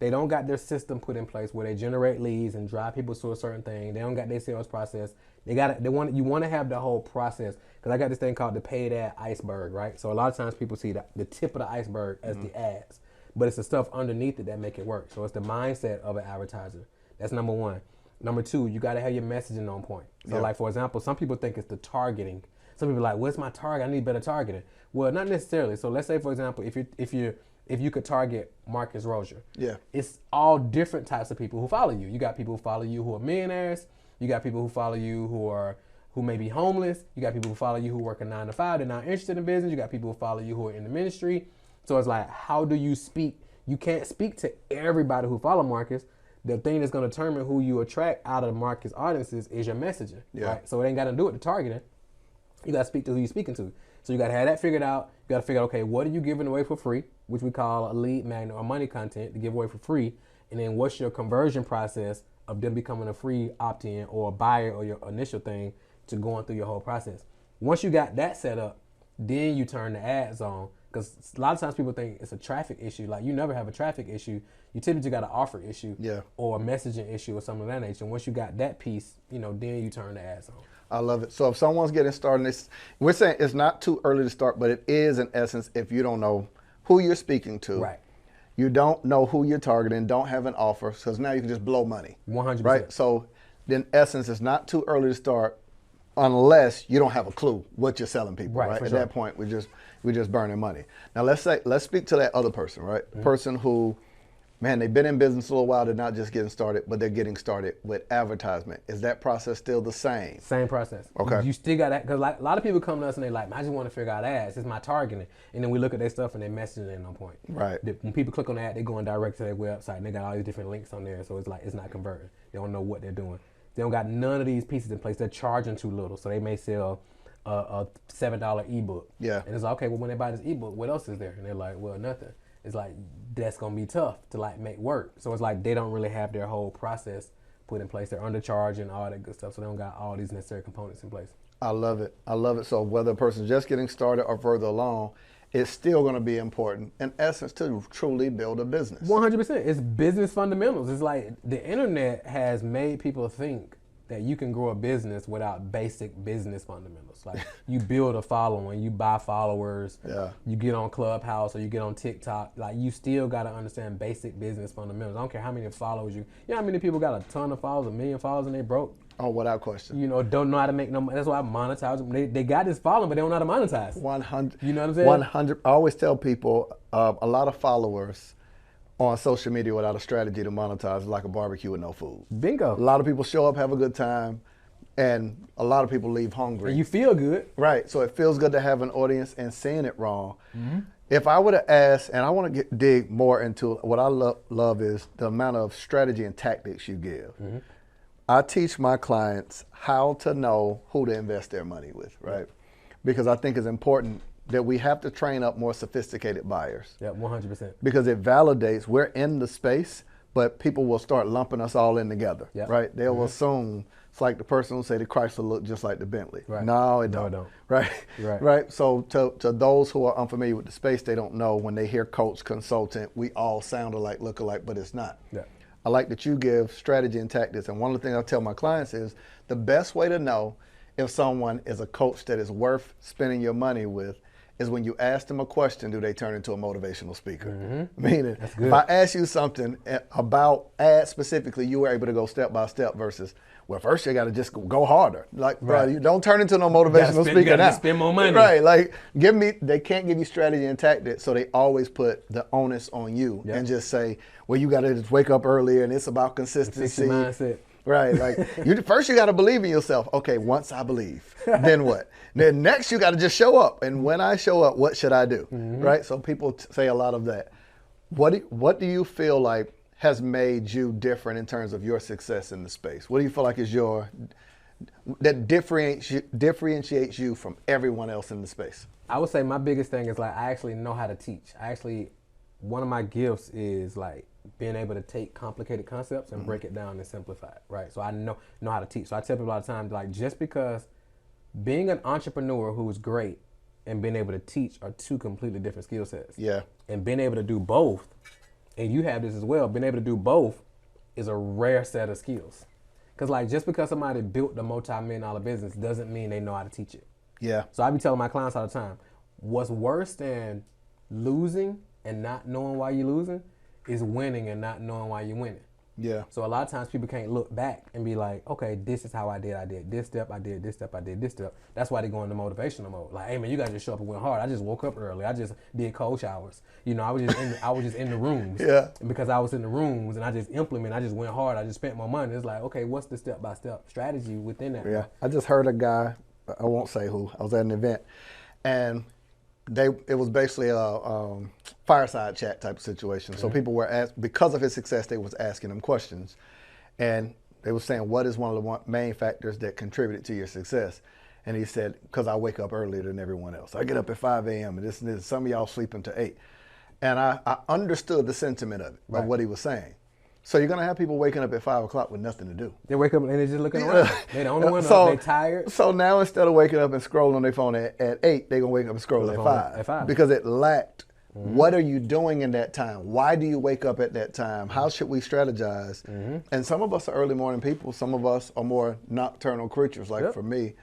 they don't got their system put in place where they generate leads and drive people to a certain thing. They don't got their sales process. You want to have the whole process, because I got this thing called the paid ad iceberg, right? So a lot of times people see the tip of the iceberg as the ads, but it's the stuff underneath it that make it work. So it's the mindset of an advertiser. That's number one. Number two, you got to have your messaging on point. So like, for example, some people think it's the targeting. Some people are like, what's my target? I need better targeting. Well, not necessarily. So let's say, for example, if you could target Marcus Rosier, it's all different types of people who follow you. You got people who follow you who are millionaires. You got people who follow you who may be homeless. You got people who follow you who work a 9 to 5. They're not interested in business. You got people who follow you who are in the ministry. So it's like, how do you speak? You can't speak to everybody who follow Marcus. The thing that's going to determine who you attract out of Marcus audiences is your messaging. Right? So it ain't got to do with the targeting. You got to speak to who you're speaking to. So you got to have that figured out. You got to figure out, okay, what are you giving away for free, which we call a lead magnet or money content to give away for free. And then what's your conversion process of them becoming a free opt-in or a buyer or your initial thing to going through your whole process. Once you got that set up, then you turn the ads on. Because a lot of times people think it's a traffic issue. Like, you never have a traffic issue. You typically got an offer issue or a messaging issue or something of that nature. And once you got that piece, then you turn the ads on. I love it. So if someone's getting started, we're saying it's not too early to start, but it is in essence if you don't know who you're speaking to. Right. You don't know who you're targeting, don't have an offer, because now you can just blow money. 100%. Right? So in essence, it's not too early to start unless you don't have a clue what you're selling people. Right. At that point, we're just burning money. Now let's speak to that other person, right? The person who, man, they've been in business a little while, they're not just getting started, but they're getting started with advertisement. Is that process still the same? Same process. Okay. You still got that, because like, a lot of people come to us and they're like, I just want to figure out ads. It's my targeting. And then we look at their stuff and their messaging ain't on point. Right. When people click on that, they're going direct to their website and they got all these different links on there. So it's like, it's not converting. They don't know what they're doing. They don't got none of these pieces in place. They're charging too little. So they may sell a $7 ebook. Yeah. And it's like, okay, well, when they buy this ebook, what else is there? And they're like, well, nothing. It's like, that's going to be tough to like make work. So it's like they don't really have their whole process put in place. They're undercharging, all that good stuff. So they don't got all these necessary components in place. I love it. I love it. So whether a person's just getting started or further along, it's still going to be important, in essence, to truly build a business. 100%. It's business fundamentals. It's like the internet has made people think that you can grow a business without basic business fundamentals. Like, you build a following, you buy followers, you get on Clubhouse or you get on TikTok. Like, you still got to understand basic business fundamentals. I don't care how many followers you know how many people got a ton of followers, 1 million followers, and they broke? Oh, without question. Don't know how to make no money. That's why I monetize them. They got this following, but they don't know how to monetize. 100. You know what I'm saying? 100. I always tell people a lot of followers on social media without a strategy to monetize is like a barbecue with no food. Bingo. A lot of people show up, have a good time, and a lot of people leave hungry. And you feel good. Right. So it feels good to have an audience and saying it wrong. Mm-hmm. If I would have asked, and I want to dig more into what I love is the amount of strategy and tactics you give. Mm-hmm. I teach my clients how to know who to invest their money with, right? Because I think it's important that we have to train up more sophisticated buyers. Yeah, 100%. Because it validates we're in the space, but people will start lumping us all in together, right? They'll assume it's like the person who say the Chrysler look just like the Bentley. Right. No, it don't. Right? Right. So to those who are unfamiliar with the space, they don't know when they hear coach, consultant, we all sound alike, look alike, but it's not. Yeah. I like that you give strategy and tactics. And one of the things I tell my clients is the best way to know if someone is a coach that is worth spending your money with is when you ask them a question, do they turn into a motivational speaker? Mm-hmm. Meaning, if I ask you something about ads specifically, you were able to go step by step versus, well, first you got to just go harder. Like, bro, you don't turn into no motivational speaker now. You got to spend more money. Right, like, they can't give you strategy and tactics, so they always put the onus on you and just say, well, you got to just wake up earlier and it's about consistency. Mindset. Right, like first you got to believe in yourself. Okay, once I believe, then what? Then next you got to just show up. And when I show up, what should I do? Mm-hmm. Right. So people say a lot of that. What do you feel like has made you different in terms of your success in the space? What do you feel like is that differentiates you from everyone else in the space? I would say my biggest thing is like I actually know how to teach. One of my gifts is like being able to take complicated concepts and break it down and simplify it, right? So I know how to teach. So I tell people all the time, like, just because being an entrepreneur who's great and being able to teach are two completely different skill sets. Yeah. And being able to do both and you have this as well, being able to do both is a rare set of skills. Because like just because somebody built the multi-million-dollar business doesn't mean they know how to teach it. Yeah. So I be telling my clients all the time, what's worse than losing and not knowing why you're losing is winning and not knowing why you're winning. Yeah. So a lot of times people can't look back and be like, okay, this is how I did this step, I did this step, I did this step. That's why they go into motivational mode. Like, hey man, you gotta just show up and went hard. I just woke up early. I just did cold showers. You know, I was just in the rooms. Yeah. And because I was in the rooms and I just went hard. I just spent my money. It's like, okay, what's the step-by-step strategy within that? Yeah. I just heard a guy, I won't say who, I was at an event, and it was basically a fireside chat type of situation. So people were asked, because of his success, they was asking him questions. And they were saying, what is one of the main factors that contributed to your success? And he said, because I wake up earlier than everyone else. I get up at 5 a.m. and this and this. Some of y'all sleep until 8. And I understood the sentiment of it, of what he was saying. So you're going to have people waking up at 5 o'clock with nothing to do. They wake up and they're just looking around. They're the only one up, they tired. So now instead of waking up and scrolling on their phone at 8, they're going to wake up and scroll at 5. Because it lacked, what are you doing in that time? Why do you wake up at that time? How should we strategize? And some of us are early morning people. Some of us are more nocturnal creatures. Like for me,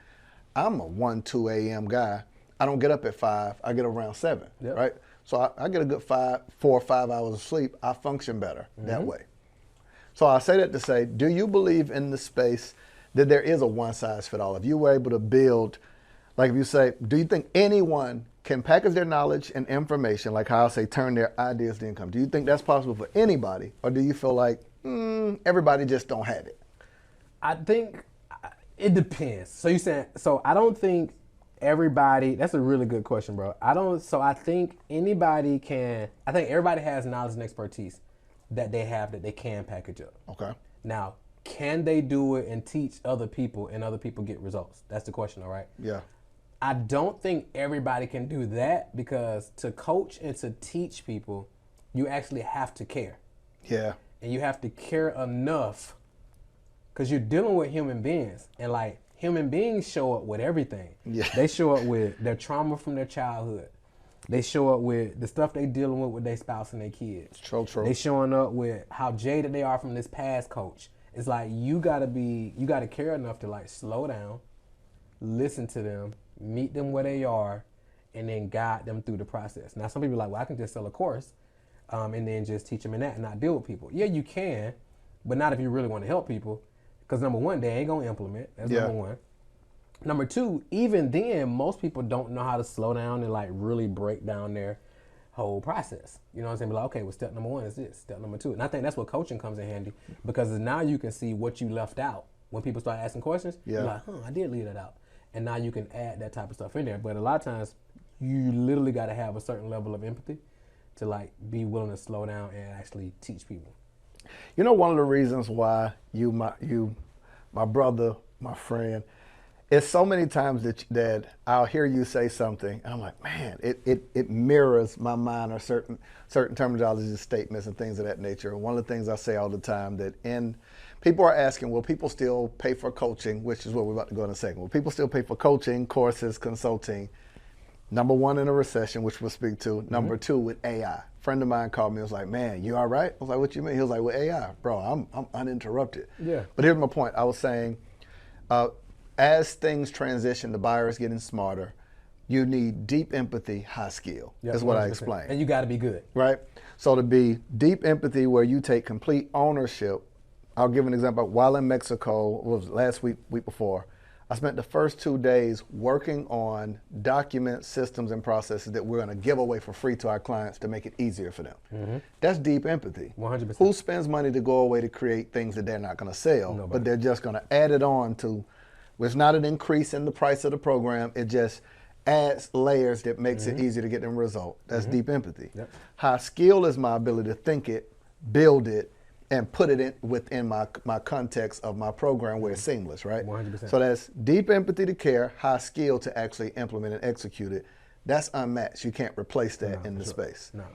I'm a 1, 2 a.m. guy. I don't get up at 5. I get around 7, right? So I get a good 4 or 5 hours of sleep. I function better that way. So I say that to say, do you believe in the space that there is a one-size-fits-all? If you were able to build, like if you say, do you think anyone can package their knowledge and information, like how I say turn their ideas to income? Do you think that's possible for anybody? Or do you feel like everybody just don't have it? I think it depends. So you saying, so I don't think everybody, that's a really good question, bro. I think everybody has knowledge and expertise that they have that they can package up. Okay. Now, can they do it and teach other people and other people get results? That's the question, all right? Yeah. I don't think everybody can do that because to coach and to teach people, you actually have to care. Yeah. And you have to care enough because you're dealing with human beings. And like human beings show up with everything. Yeah. They show up with their trauma from their childhood. They show up with the stuff they dealing with their spouse and their kids. True. They showing up with how jaded they are from this past coach. It's like you gotta care enough to like slow down, listen to them, meet them where they are, and then guide them through the process. Now some people are like, well, I can just sell a course, and then just teach them in that and not deal with people. Yeah, you can, but not if you really want to help people. Because number one, they ain't gonna implement. That's number one. Number two, even then, most people don't know how to slow down and like really break down their whole process. You know what I'm saying? Be like, okay, well, step number 1 is this, step number 2. And I think that's what coaching comes in handy because now you can see what you left out. When people start asking questions, you're like, I did leave that out. And now you can add that type of stuff in there. But a lot of times, you literally got to have a certain level of empathy to like be willing to slow down and actually teach people. You know, one of the reasons why my brother, my friend, it's so many times that I'll hear you say something, and I'm like, man, it mirrors my mind or certain terminologies, statements, and things of that nature. And one of the things I say all the time people are asking, will people still pay for coaching, which is what we're about to go in a second. Will people still pay for coaching, courses, consulting? Number 1, in a recession, which we'll speak to. Number 2, with AI. A friend of mine called me and was like, man, you all right? I was like, what you mean? He was like, with AI, bro, I'm uninterrupted. Yeah. But here's my point. I was saying, as things transition, the buyer is getting smarter. You need deep empathy, high skill, is what 100%. I explained. And you got to be good. Right? So to be deep empathy where you take complete ownership, I'll give an example. While in Mexico, it was last week before, I spent the first 2 days working on documents, systems, and processes that we're going to give away for free to our clients to make it easier for them. Mm-hmm. That's deep empathy. 100%. Who spends money to go away to create things that they're not going to sell, Nobody. But they're just going to add it on to, it's not an increase in the price of the program, it just adds layers that makes it easier to get them result. That's deep empathy. Yep. High skill is my ability to think it, build it, and put it within my context of my program where it's seamless, right? 100%. So that's deep empathy to care, high skill to actually implement and execute it. That's unmatched. You can't replace that in the space. No.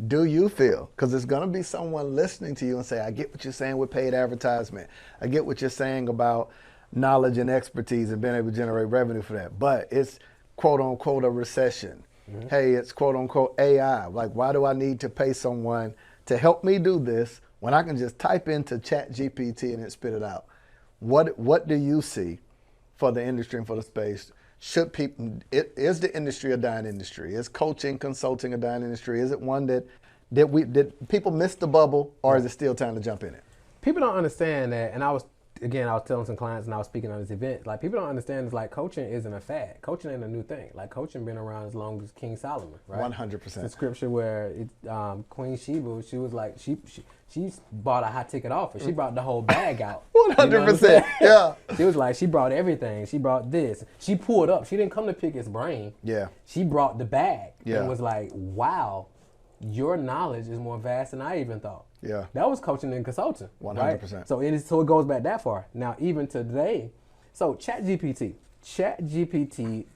Do you feel, because there's going to be someone listening to you and say, I get what you're saying with paid advertisement. I get what you're saying about knowledge and expertise and being able to generate revenue for that. But it's quote unquote a recession. Hey, it's quote unquote AI. Like, why do I need to pay someone to help me do this when I can just type into ChatGPT and it spit it out? What do you see for the industry and for the space? Should people, is the industry a dying industry? Is coaching, consulting a dying industry? Is it one that did people miss the bubble, or is it still time to jump in it? People don't understand that, and I was telling some clients and I was speaking on this event, like people don't understand it's like coaching isn't a fad. Coaching ain't a new thing. Like coaching been around as long as King Solomon, right? 100%. It's a scripture where Queen Sheba, she was like, she bought a high ticket offer. She brought the whole bag out. 100%. Yeah. She was like, she brought everything. She brought this. She pulled up. She didn't come to pick his brain. Yeah. She brought the bag. Yeah. And was like, wow, your knowledge is more vast than I even thought. Yeah. That was coaching and consulting. 100%. Right? So it goes back that far. Now, even today, so ChatGPT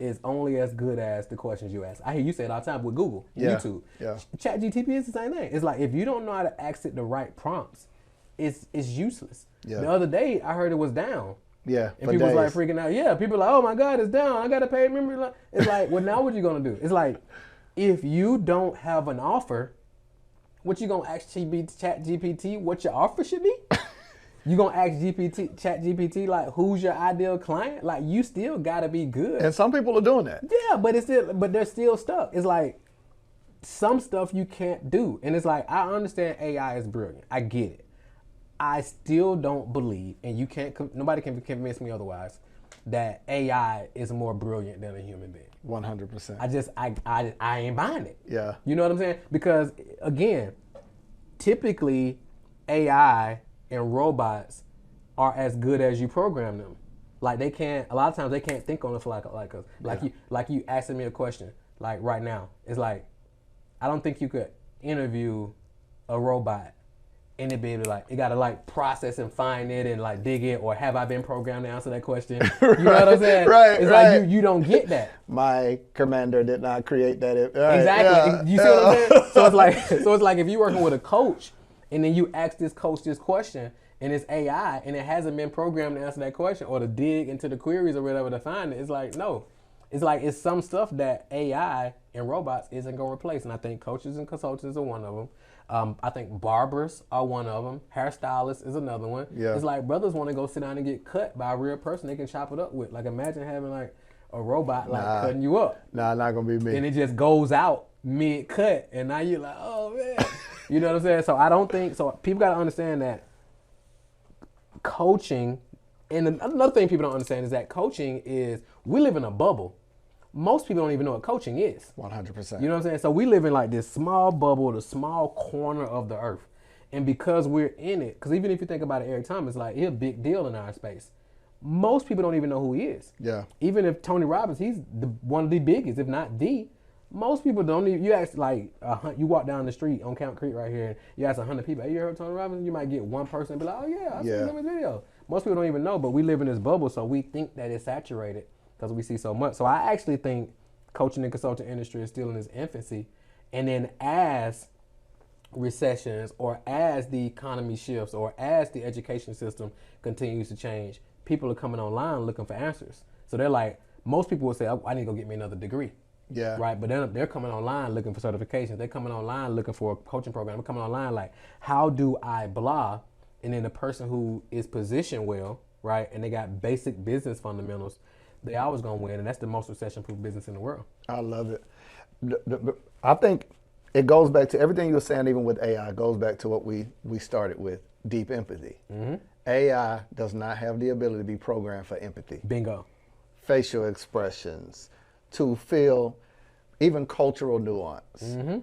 is only as good as the questions you ask. I hear you say it all the time with Google, YouTube. Yeah. ChatGPT is the same thing. It's like if you don't know how to ask it the right prompts, it's useless. Yeah. The other day, I heard it was down. Yeah. And people was like freaking out. Yeah, people are like, oh my God, it's down. I got to pay memory. It's like, well, now what you going to do? It's like, if you don't have an offer, what you gonna ask ChatGPT what your offer should be? You gonna ask ChatGPT like who's your ideal client? Like you still gotta be good. And some people are doing that. Yeah, but they're still stuck. It's like some stuff you can't do. And it's like I understand AI is brilliant. I get it. I still don't believe, and nobody can convince me otherwise, that AI is more brilliant than a human being. 100%. I ain't buying it. Yeah. You know what I'm saying? Because again, typically AI and robots are as good as you program them. Like a lot of times they can't think on the fly like us. Like you asking me a question, like right now. It's like, I don't think you could interview a robot and it be able to it gotta process and find it and dig it, or have I been programmed to answer that question? You know what I'm saying? Right. It's like you don't get that. My commander did not create that. Exactly. Yeah. You see what I'm saying? So it's like if you're working with a coach and then you ask this coach this question and it's AI and it hasn't been programmed to answer that question or to dig into the queries or whatever to find it. It's like, no. It's some stuff that AI and robots isn't gonna replace. And I think coaches and consultants are one of them. I think barbers are one of them. Hairstylists is another one. Yeah. It's like brothers want to go sit down and get cut by a real person they can chop it up with. Like imagine having a robot cutting you up. Nah, not gonna be me. And it just goes out mid-cut, and now you're like, oh man. You know what I'm saying? So I don't think, so people gotta understand that coaching, and another thing people don't understand is that coaching is, we live in a bubble. Most people don't even know what coaching is. 100%. You know what I'm saying? So we live in this small bubble, the small corner of the earth. And because we're in it, because even if you think about it, Eric Thomas, he's a big deal in our space. Most people don't even know who he is. Yeah. Even if Tony Robbins, he's one of the biggest, if not the. Most people don't even, you ask you walk down the street on Camp Creek right here, and you ask 100 people, hey, you heard of Tony Robbins? You might get one person and be like, oh yeah, I've seen him in video. Most people don't even know, but we live in this bubble, so we think that it's saturated because we see so much. So I actually think coaching and consulting industry is still in its infancy. And then as recessions, or as the economy shifts, or as the education system continues to change, people are coming online looking for answers. So they're like, most people will say, I need to go get me another degree. Yeah. Right. But then they're coming online looking for certifications. They're coming online looking for a coaching program. They're coming online like, how do I blah? And then the person who is positioned well, right, and they got basic business fundamentals, they always gonna win, and that's the most recession-proof business in the world. I love it. I think it goes back to everything you were saying, even with AI, goes back to what we started with, deep empathy. Mm-hmm. AI does not have the ability to be programmed for empathy. Bingo. Facial Expressions, to feel even cultural nuance. Mm-hmm.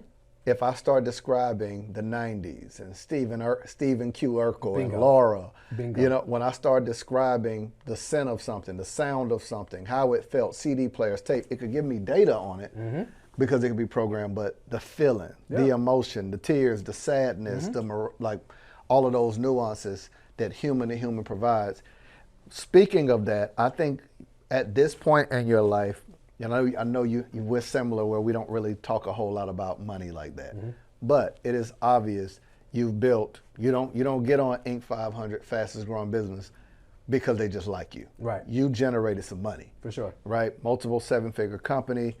If I start describing the 90s and Stephen Q. Urkel Bingo. And Laura, Bingo. When I start describing the scent of something, the sound of something, how it felt, CD players, tape, it could give me data on it because it could be programmed, but the feeling, the emotion, the tears, the sadness, all of those nuances that human to human provides. Speaking of that, I think at this point in your life, I know we're similar where we don't really talk a whole lot about money like that. Mm-hmm. But it is obvious you've built, you don't get on Inc. 500 fastest growing business because they just like you. Right. You generated some money. For sure. Right? Multiple 7-figure company,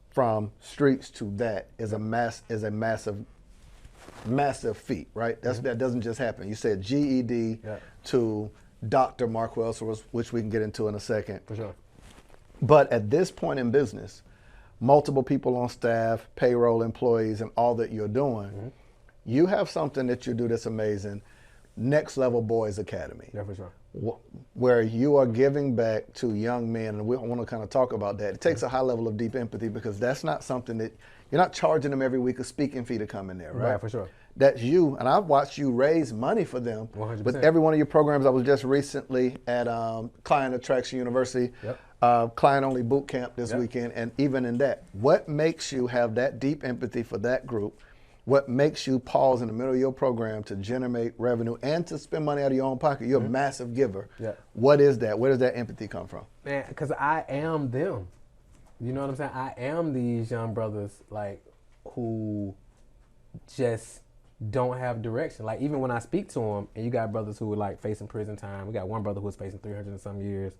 from streets to that is a massive massive feat, right? That doesn't just happen. You said GED to Dr. Marquel Russell, which we can get into in a second. For sure. But at this point in business, multiple people on staff, payroll employees, and all that you're doing, you have something that you do that's amazing. Next Level Boys Academy. Yeah, for sure. Where you are giving back to young men, and we want to kind of talk about that. It takes a high level of deep empathy because that's not something that you're not charging them every week a speaking fee to come in there, right? Right, for sure. That's you, and I've watched you raise money for them 100%. with every one of your programs. I was just recently at Client Attraction University, Client Only Boot Camp this weekend, and even in that, what makes you have that deep empathy for that group? What makes you pause in the middle of your program to generate revenue and to spend money out of your own pocket? You're a massive giver. Yeah. What is that? Where does that empathy come from? Man, because I am them. You know what I'm saying? I am these young brothers, like, who just don't have direction. Like, even when I speak to them, and you got brothers who are, like, facing prison time. We got one brother who's facing 300 and some years.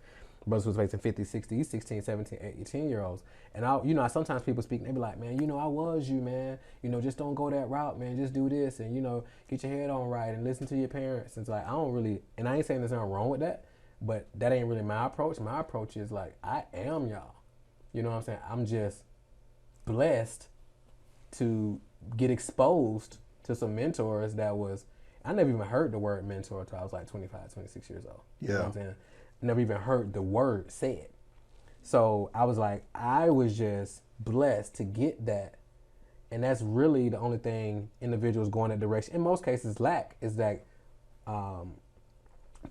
Brothers who's facing 50, 60, 16, 17, 18-year-olds. And, sometimes people speak, and they be like, man, I was you, man. Just don't go that route, man. Just do this and, get your head on right and listen to your parents. It's like, I don't really, and I ain't saying there's nothing wrong with that, but that ain't really my approach. My approach is like, I am y'all. You know what I'm saying? I'm just blessed to get exposed to some mentors I never even heard the word mentor until I was like 25, 26 years old. Yeah. You know what I'm saying? Never even heard the word said. So I was like, I was just blessed to get that. And that's really the only thing individuals going that direction, in most cases, lack, is that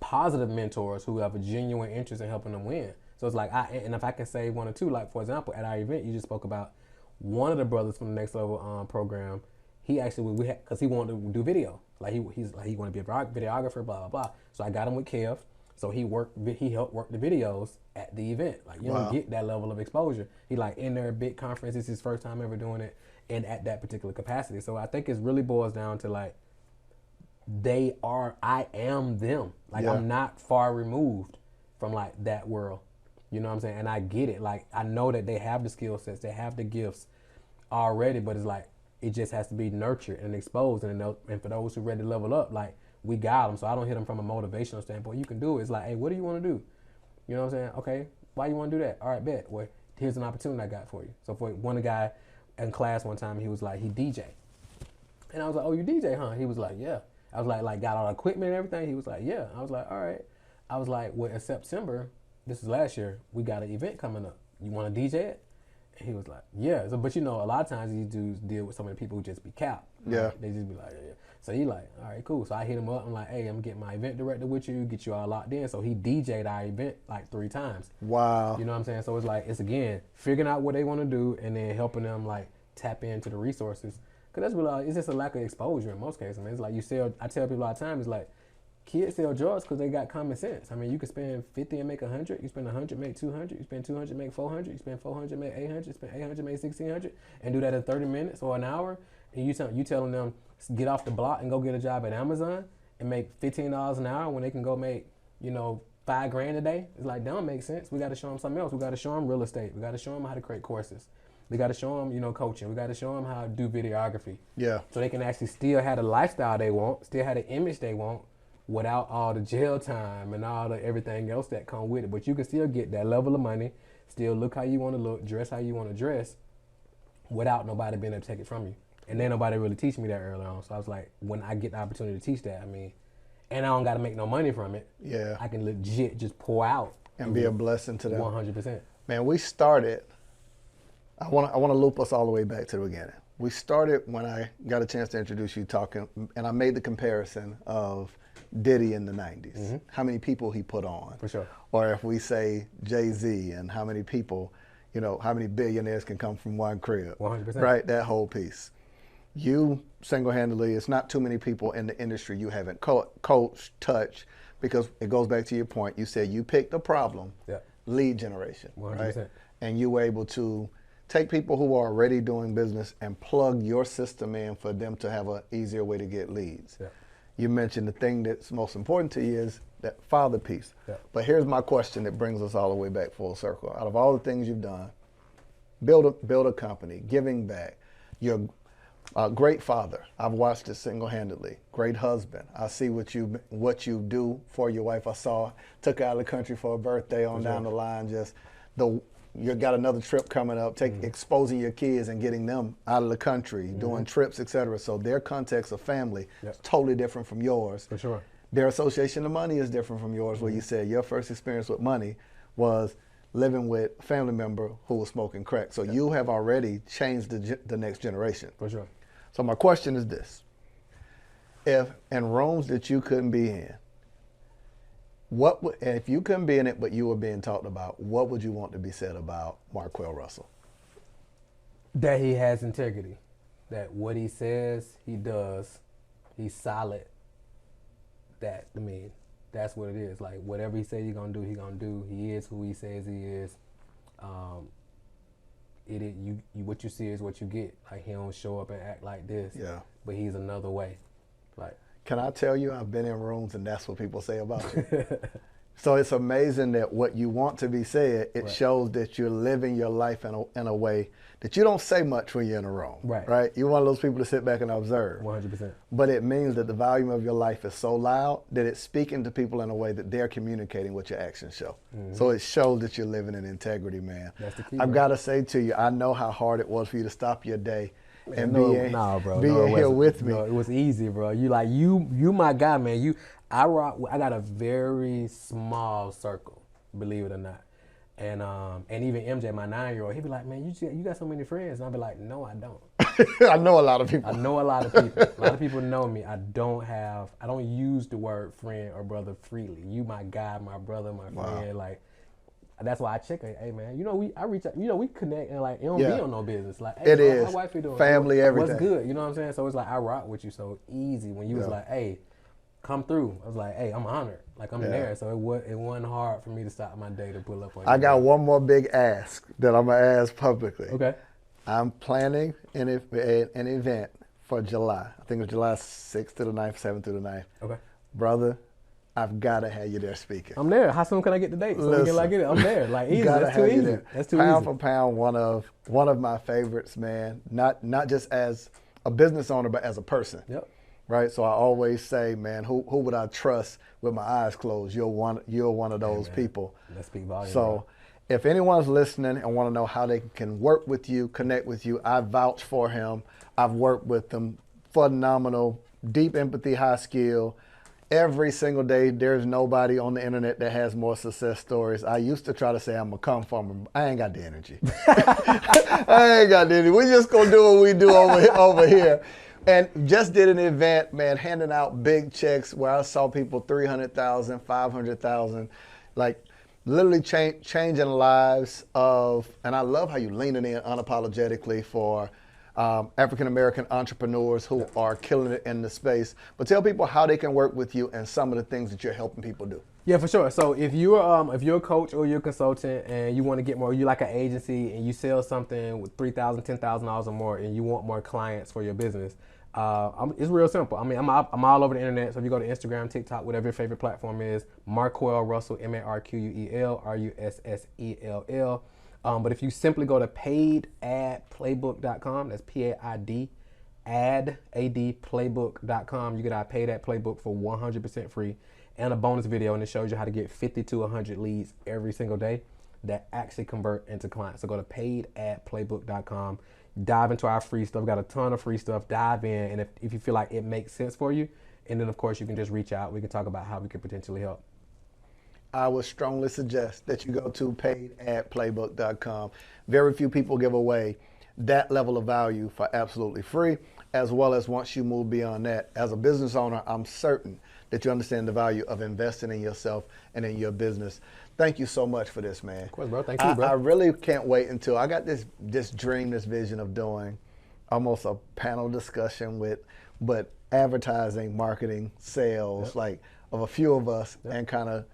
positive mentors who have a genuine interest in helping them win. So it's like, and if I can say one or two, like, for example, at our event, you just spoke about one of the brothers from the Next Level program. He actually, because he wanted to do video. Like, he wanted to be a videographer, blah, blah, blah. So I got him with Kev. So he helped work the videos at the event. Like, you don't get that level of exposure. He like in there, big conference. It's his first time ever doing it, and at that particular capacity. So I think it really boils down to like, I am them. Like, I'm not far removed from like that world. You know what I'm saying? And I get it. Like, I know that they have the skill sets, they have the gifts already, but it's like, it just has to be nurtured and exposed. And for those who are ready to level up, like, we got them. So I don't hit them from a motivational standpoint. You can do it. It's like, hey, what do you want to do? You know what I'm saying? Okay, why you want to do that? All right, bet. Well, here's an opportunity I got for you. So for one guy in class one time, he was like, he DJ. And I was like, oh, you DJ, huh? He was like, yeah. I was like, got all the equipment and everything? He was like, yeah. I was like, all right. I was like, well, in September, this is last year, we got an event coming up. You want to DJ it? And he was like, yeah. So, but a lot of times these dudes deal with so many people who just be capped. Yeah. Right? They just be like, yeah. So he like, all right, cool. So I hit him up. I'm like, hey, I'm getting my event director with you, get you all locked in. So he DJ'd our event like 3 times. Wow. You know what I'm saying? So it's like, it's again, figuring out what they want to do and then helping them like tap into the resources. Cause that's really, it's just a lack of exposure in most cases. I mean, it's like I tell people all the time, it's like, kids sell drugs because they got common sense. I mean, you can spend 50 and make 100. You spend 100, make 200. You spend 200, make 400. You spend 400, make 800. You spend 800, make 1600. And do that in 30 minutes or an hour. And you telling them, get off the block and go get a job at Amazon and make $15 an hour when they can go make, $5,000 a day. It's like, that don't make sense. We got to show them something else. We got to show them real estate. We got to show them how to create courses. We got to show them, coaching. We got to show them how to do videography. Yeah. So they can actually still have the lifestyle they want, still have the image they want, without all the jail time and all the everything else that come with it. But you can still get that level of money, still look how you want to look, dress how you want to dress, without nobody being able to take it from you. And then nobody really teach me that early on. So I was like, when I get the opportunity to teach that, and I don't got to make no money from it. Yeah. I can legit just pour out. And be a blessing to them. 100%. Man, we started, I want to loop us all the way back to the beginning. We started when I got a chance to introduce you talking, and I made the comparison of Diddy in the 90s, how many people he put on. For sure. Or if we say Jay-Z and how many people, how many billionaires can come from one crib. 100%. Right, that whole piece. You single-handedly, it's not too many people in the industry you haven't coached, touched, because it goes back to your point. You said you picked a problem, lead generation, 100%. right? And you were able to take people who are already doing business and plug your system in for them to have an easier way to get leads. Yeah. You mentioned the thing that's most important to you is that father piece. Yeah. But here's my question that brings us all the way back full circle. Out of all the things you've done, build a company, giving back, you're Great father. I've watched it single-handedly. Great husband. I see what you do for your wife. I took her out of the country for a birthday on down the line. You got another trip coming up. Exposing your kids and getting them out of the country, doing trips, etc. So their context of family is totally different from yours. For sure. Their association of money is different from yours. Where you said your first experience with money was living with a family member who was smoking crack. So you have already changed the next generation. For sure. So my question is this. If in rooms that you couldn't be in, and if you couldn't be in it but you were being talked about, what would you want to be said about Marquel Russell? That he has integrity. That what he says, he does. He's solid. That's what it is. Like, whatever he says he's going to do, he's going to do. He is who he says he is. What you see is what you get. Like, he don't show up and act like this. Yeah. But he's another way. Like, can I tell you, I've been in rooms and that's what people say about you. So it's amazing that what you want to be said, it shows that you're living your life in a way that you don't say much when you're in a room. Right? You're one of those people to sit back and observe. 100%. But it means that the volume of your life is so loud that it's speaking to people in a way that they're communicating what your actions show. So it shows that you're living in integrity, man. That's the key. I've got to say to you, I know how hard it was for you to stop your day and be here with me. No, it was easy, bro. You my guy, man. I got a very small circle, believe it or not. And even MJ, my 9-year-old, he'd be like, man, you got so many friends. And I'd be like, no, I don't. I know a lot of people. I know a lot of people. A lot of people know me. I don't use the word friend or brother freely. You my guy, my brother, my friend. Like, that's why I check it. Hey, man, I reach out, we connect and like, it don't be on no business. Like, hey, how wife you doing? Family, everything. What's good? You know what I'm saying? So it's like, I rock with you so easy. When you was like, hey, come through. I was like, hey, I'm honored. Like, I'm there. So it wasn't hard for me to start my day to pull up on you. I got one more big ask that I'm going to ask publicly. Okay. I'm planning an event for July. I think it's July 6th to the 9th, 7th to the 9th. Okay. Brother, I've got to have you there speaking. I'm there. How soon can I get the date? So we can like it. I'm there. Like, easy. That's too easy. That's too pound easy. for pound, one of my favorites, man. Not just as a business owner, but as a person. Yep. Right. So I always say, man, who would I trust with my eyes closed? You're one of those people. Let's speak volume. So if anyone's listening and want to know how they can work with you, connect with you, I vouch for him. I've worked with him. Phenomenal, deep empathy, high skill. Every single day, there's nobody on the internet that has more success stories. I used to try to say I'm a come from him. I ain't got the energy. I ain't got the energy. We just gonna do what we do over here. And just did an event, man, handing out big checks where I saw people 300,000, 500,000, like literally changing lives of. And I love how you leaning in unapologetically for African-American entrepreneurs who are killing it in the space. But tell people how they can work with you and some of the things that you're helping people do. Yeah, for sure. So if you're a coach or you're a consultant and you want to get more, you like an agency and you sell something with $3,000, $10,000 or more and you want more clients for your business, it's real simple. I mean, I'm all over the internet. So if you go to Instagram, TikTok, whatever your favorite platform is, Marquel Russell, Marquel Russell. But if you simply go to paidadplaybook.com, that's PAID, adplaybook.com, you get our paid ad playbook for 100% free and a bonus video, and it shows you how to get 50 to 100 leads every single day that actually convert into clients. So go to paidadplaybook.com, dive into our free stuff. We've got a ton of free stuff. Dive in, and if you feel like it makes sense for you, and then of course you can just reach out. We can talk about how we could potentially help. I would strongly suggest that you go to paidadplaybook.com. Very few people give away that level of value for absolutely free, as well as once you move beyond that. As a business owner, I'm certain that you understand the value of investing in yourself and in your business. Thank you so much for this, man. Of course, bro. Thank you, bro. I really can't wait until I got this dream, this vision of doing almost a panel discussion but advertising, marketing, sales, like of a few of us and kind of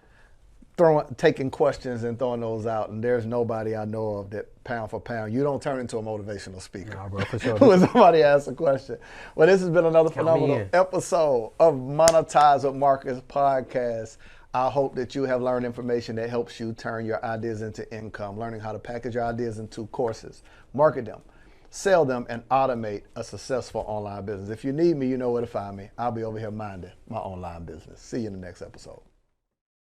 taking questions and throwing those out, and there's nobody I know of that pound for pound. You don't turn into a motivational speaker. Nah, bro, for sure. When somebody asks a question. Well, this has been another phenomenal episode of Monetize with Marcus podcast. I hope that you have learned information that helps you turn your ideas into income, learning how to package your ideas into courses, market them, sell them, and automate a successful online business. If you need me, you know where to find me. I'll be over here minding my online business. See you in the next episode.